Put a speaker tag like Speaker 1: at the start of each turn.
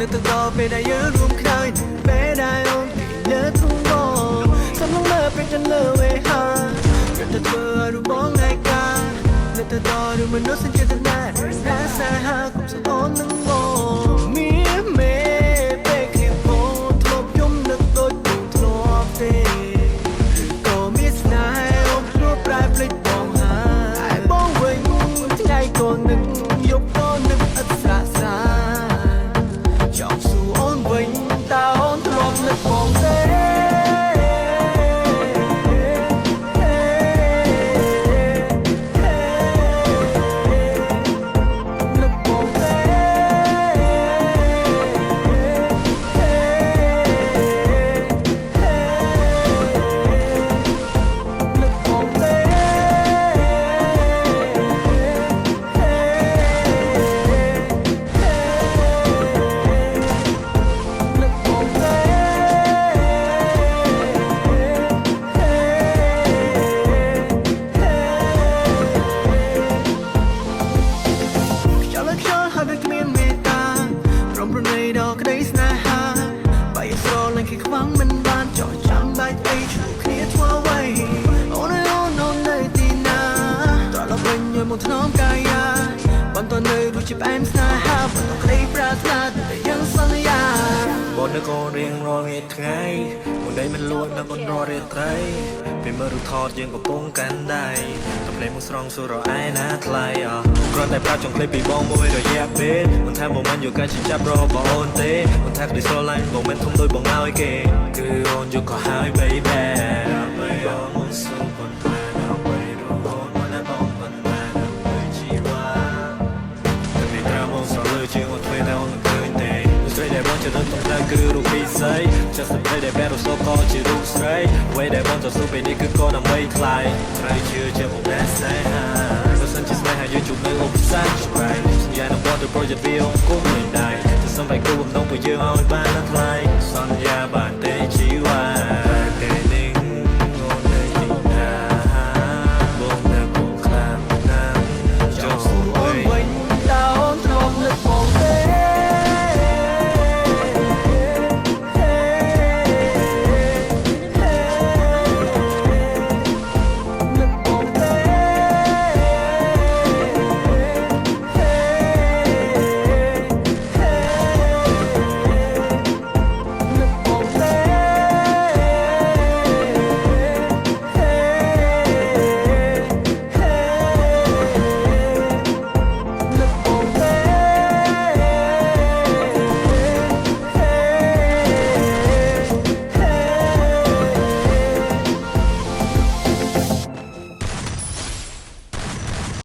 Speaker 1: នៅទៅដល់ពេលដែលយើងរួមគ្នាពេលដែលអូនទីលើทุ่งบ่សំឡងលើពេលទៅលើវេហាក៏ទៅធ្វើរូបបងឯកានៅទៅដល់រូបមនុស្សចិត្តណាតែសាហាគុំសអូននឹងមកមានមេពេលគ្នាបងធ្លាប់យំនឹកដូចបងធ្លាប់ទេក៏មានស្នេហ៍អូនព្រោះប្រែភ្លេចបងហើយបងវិញថ្ងៃក៏នឹកយប់ក៏នឹកអត់ស្រាកស្រាចង់សួរអូនវិញតើអូនធ្លាប់នឹកបងទេខ្វងមិនបានចោះចាំបាច់អីជួគ្នាធ្វើអ្វីអូនអូននៅទីណាត្រឡប់វិញមកថ្នមកាយាបន្តនៅរសជាតិផ្អែមស្នេហាបន្តក្តីប្រាថ្នាតែยังសន្យាបងនៅកូនរៀងរាល់ថ្ងៃមួយដៃមិនលួចនៅបងរាល់រាត្រីពេលមើលរូបថតយើងកំពុងកាន់ដៃតែភ្លេចមកស្រង់សួររឯណាថ្លៃគ្រាន់តែប្រាប់ចង់ឃ្លីបពីបងមួយរយៈពេលមិនថាមកមិនយកការជិះចាប់រកបងអូនទេមិនថាក្តីស្រឡាញ់បងមិនធំដូចបងឲ្យគេគឺអូនយកក៏ហើយ baby បងមកសួរបងថាដើម្បីរហូតមកដល់បងមិនបានទៅជីវ៉ាតែពីក្រៅមកស្រលើជាងអត់ធ្វើតែអូនឃើញទេស្រីដែលបងจะเดินตรงหน้าคือรูปพิเศษจะสเปรย์ได้แบบรูปโซก็จะรูปสเตรย์ไว้ได้บอลจะสู้ไปนี่คือก็นำไม่คลายใครเชื่อจะผมแน่ใจฮะก็สัญจิตไม่หายยืดจุดในโลกสั้นจุดไรสัญญาณบอลจะโปรยจะเบี้ยวกุ้งไม่ได้จะส่งไปกู้ผมต้องไปยืมเอาไอ้บ้านนั่นคลา